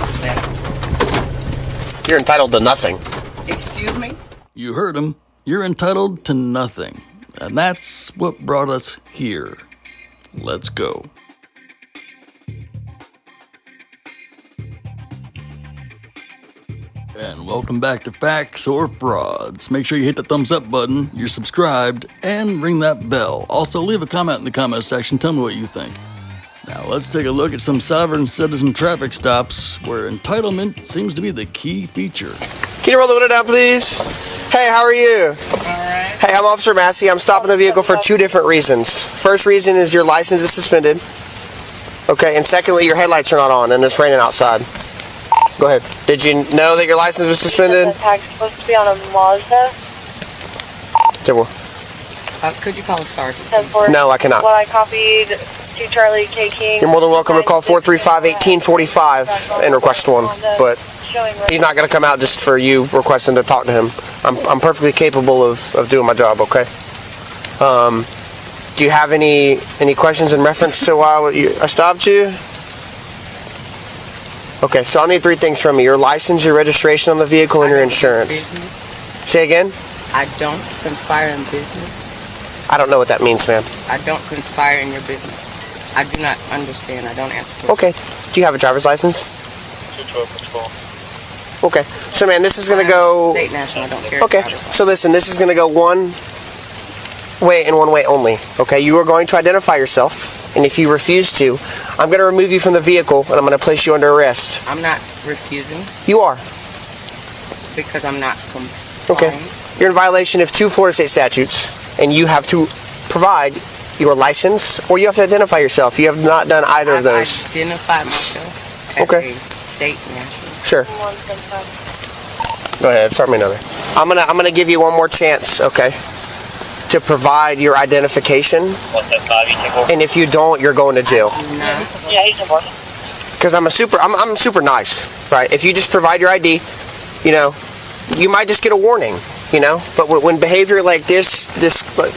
to that? You're entitled to nothing. Excuse me? You heard him. You're entitled to nothing. And that's what brought us here. Let's go. And welcome back to Facts or Frauds. Make sure you hit the thumbs up button, you're subscribed, and ring that bell. Also, leave a comment in the comment section. Tell me what you think. Now, let's take a look at some sovereign citizen traffic stops where entitlement seems to be the key feature. Can you roll the window down, please? Hey, how are you? Alright. Hey, I'm Officer Massey. I'm stopping the vehicle for two different reasons. First reason is your license is suspended. Okay, and secondly, your headlights are not on and it's raining outside. Go ahead. Did you know that your license was suspended? The tag's supposed to be on a Mazda. Could you call a sergeant? 10-4. No, I cannot. What I copied to Charlie K. King. You're more than welcome to call 435-1845 and request one, but he's not going to come out just for you requesting to talk to him. I'm perfectly capable of doing my job, okay? Do you have any questions in reference to why I stopped you? Okay, so I'll need three things from you. Your license, your registration on the vehicle, and your insurance. Business. Say again? I don't conspire in business. I don't know what that means, ma'am. I don't conspire in your business. I do not understand. I don't answer questions. Okay. Do you have a driver's license? Okay. So, man, this is going to go... State national, I don't care. Okay. So, listen, this is going to go one way and one way only. Okay? You are going to identify yourself, and if you refuse to, I'm going to remove you from the vehicle, and I'm going to place you under arrest. I'm not refusing. You are. Because I'm not complying. Okay. You're in violation of 2 Florida state statutes, and you have to provide your license, or you have to identify yourself. You have not done either of those. I've identified myself as a state national. Sure. Go ahead. Start me another. I'm gonna give you one more chance, okay, to provide your identification. And if you don't, you're going to jail. Yeah, he's in Boston. Because I'm super nice, right? If you just provide your ID, you know, you might just get a warning, you know. But when behavior like this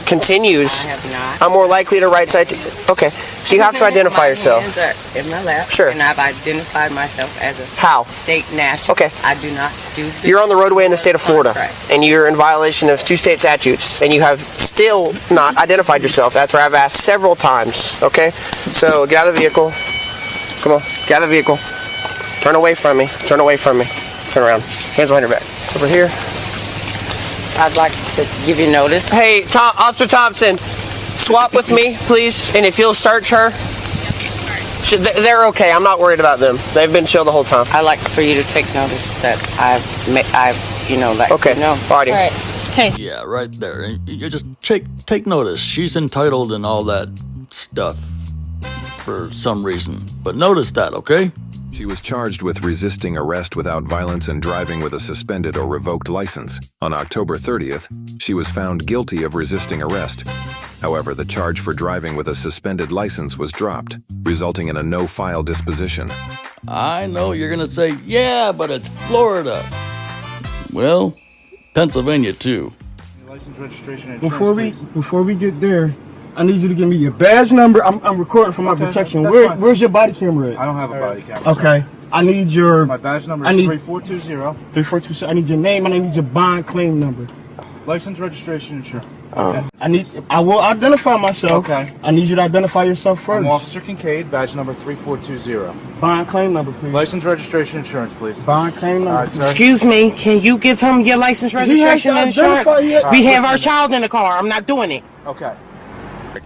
continues, I have not. I'm more likely to write citation. Okay, so you have to identify yourself. My hands are in my lap. Sure. And I've identified myself as a How? state national. Okay. I do not do this. You're on the roadway in the state of Florida, Contract. and you're in violation of 2 state statutes, and you have still not identified yourself after I've asked several times, okay? So get out of the vehicle. Come on, get out of the vehicle. Turn away from me. Turn away from me. Turn around. Hands behind your back. Over here. I'd like to give you notice. Hey, Officer Thompson, swap with me, please, and if you'll search her. They're okay. I'm not worried about them. They've been chill the whole time. I'd like for you to take notice that I've you know, let Okay. you know. Alrighty. All right. Hey. Yeah, right there. You just take notice. She's entitled and all that stuff for some reason. But notice that, okay? She was charged with resisting arrest without violence and driving with a suspended or revoked license. On October 30th, she was found guilty of resisting arrest. However, the charge for driving with a suspended license was dropped, resulting in a no-file disposition. I know you're gonna say, yeah, but it's Florida. Well, Pennsylvania too. License, registration, and insurance, before we get there, I need you to give me your badge number. I'm recording for my protection. Where's your body camera at? I don't have a body camera. Okay. I need your... My badge number is 3420. 3420. I need your name and I need your bond claim number. License, registration, insurance. I will identify myself. Okay. I need you to identify yourself first. I'm Officer Kincaid, badge number 3420. Bond claim number, please. License, registration, insurance, please. Bond claim number. All right, sir. Excuse me, can you give him your license, registration, and insurance? We have our child in the car. I'm not doing it. Okay.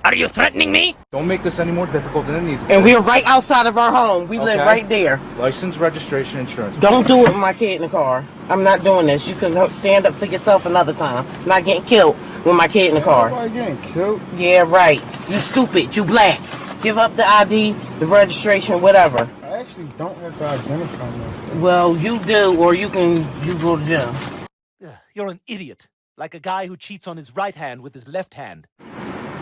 Are you threatening me? Don't make this any more difficult than it needs to be. And we're right outside of our home. We live right there. License, registration, insurance. Don't do it with my kid in the car. I'm not doing this. You can stand up for yourself another time. I'm not getting killed with my kid in the car. Nobody getting killed. Yeah, right. You stupid. You black. Give up the ID, the registration, whatever. I actually don't have to identify myself. Well, you do, or you go to jail. You're an idiot. Like a guy who cheats on his right hand with his left hand.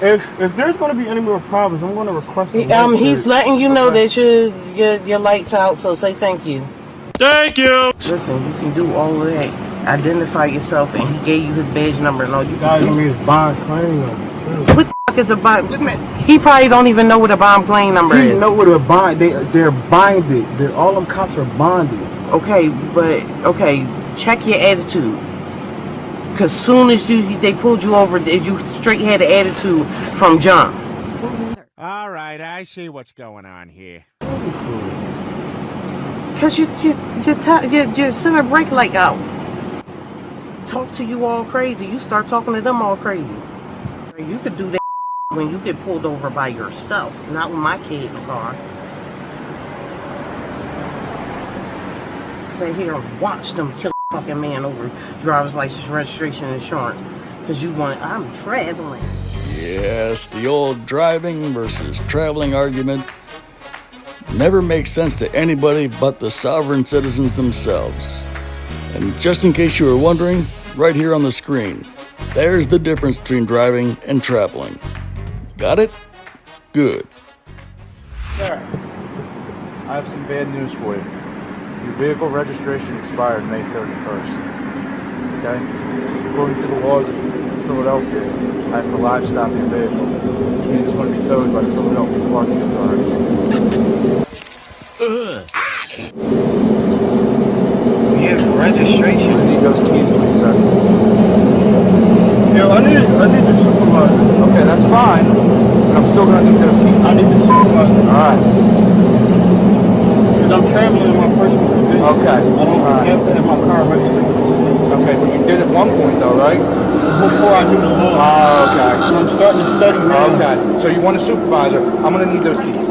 If there's going to be any more problems, I'm going to request. He's letting you know that your light's out. So say thank you. Thank you. Listen, you can do all of that. Identify yourself, and he gave you his badge number and all. You guys give me his bond claim number. Put the is a bond? He probably don't even know what a bond plane number is. He know what a bond. They're bonded. All them cops are bonded. Okay, check your attitude. Cause soon as they pulled you over, you straight had an attitude from jump. All right, I see what's going on here. Cause your center brake light out. Talk to you all crazy. You start talking to them all crazy. You could do that when you get pulled over by yourself, not with my kid in the car. Sit here and watch them kill a fucking man over driver's license, registration, and insurance. Cause I'm traveling. Yes, the old driving versus traveling argument never makes sense to anybody but the sovereign citizens themselves. And just in case you were wondering, right here on the screen, there's the difference between driving and traveling. Got it? Good. Sir, I have some bad news for you. Your vehicle registration expired May 31st. Okay? According to the laws of Philadelphia, I have to live stop your vehicle, which means it's going to be towed by the Philadelphia Parking Authority. Yeah, registration. I need those keys, please, sir. Yo, I need the supervisor. Okay, that's fine, but I'm still going to need those keys. I need the supervisor. Alright. Because I'm traveling in my personal vehicle. Okay. I don't have to have my car registered to the state. Okay, but you did at one point, though, right? Before I knew the law. Oh, okay. I'm starting to study now. Okay, so you want a supervisor. I'm going to need those keys.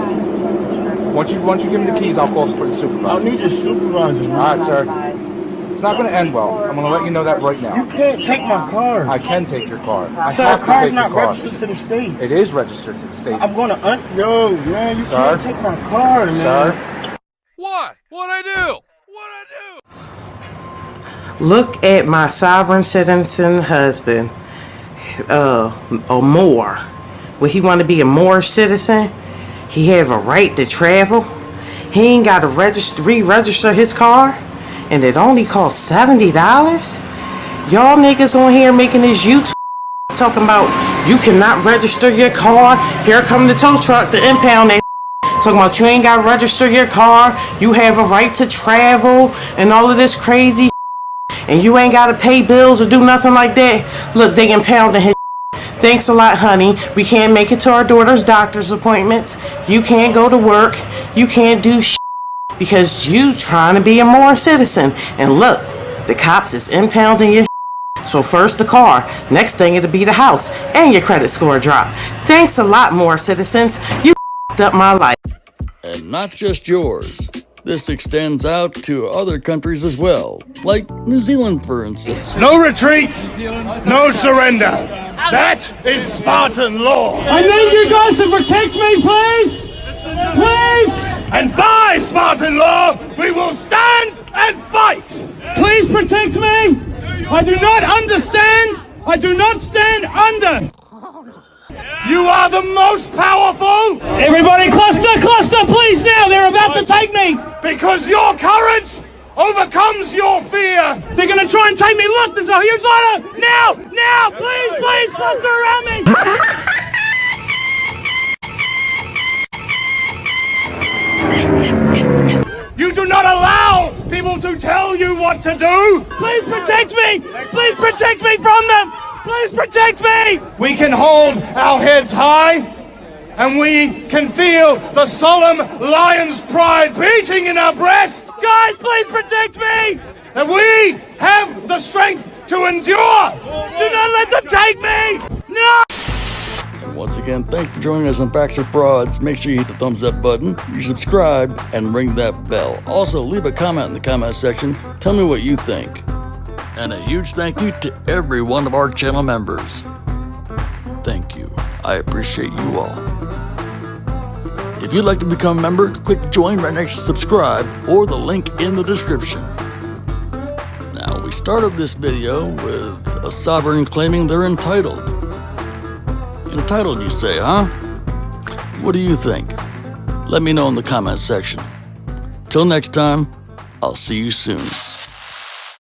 Once you give me the keys, I'll call for the supervisor. I need a supervisor, man. All right, sir. It's not going to end well. I'm going to let you know that right now. You can't take my car. I can take your car. Sir, have the to car's take not your car. registered to the state. It is registered to the state. I'm going to yo, man, you Sir? can't take my car, man. Sir? What? What'd I do? Look at my sovereign citizen husband, a Moor. Would he want to be a Moorish citizen? He have a right to travel. He ain't got to re-register his car, and it only costs $70. Y'all niggas on here making this YouTube talking about you cannot register your car. Here come the tow truck to impound that. Talking about you ain't got to register your car. You have a right to travel and all of this crazy. And you ain't gotta pay bills or do nothing like that. Look, they impounding his. Thanks a lot, honey. We can't make it to our daughter's doctor's appointments. You can't go to work. You can't do because you trying to be a Moorish citizen. And look, the cops is impounding your. So first the car, next thing it'll be the house, and your credit score drop. Thanks a lot, Moorish citizens. You up my life. And not just yours. This extends out to other countries as well, like New Zealand, for instance. No retreat, no surrender. That is Spartan law. I need you guys to protect me, please! Please! And by Spartan law, we will stand and fight. Please protect me! I do not understand! I do not stand under! You are the most powerful. Everybody cluster, please now! They're about to take me! Because your courage overcomes your fear. They're gonna try and take me! Look, there's a huge line! Now! Please, cluster around me! You do not allow people to tell you what to do. Please protect me! Please protect me from them! Please protect me! We can hold our heads high, and we can feel the solemn lion's pride beating in our breast. Guys, please protect me! And we have the strength to endure. Do not let them take me! No! And once again, thanks for joining us on Facts or Frauds. Make sure you hit the thumbs up button, you subscribe, and ring that bell. Also, leave a comment in the comment section. Tell me what you think. And a huge thank you to every one of our channel members. Thank you. I appreciate you all. If you'd like to become a member, click join right next to subscribe or the link in the description. Now, we started this video with a sovereign claiming they're entitled. Entitled, you say, huh? What do you think? Let me know in the comment section. Till next time, I'll see you soon.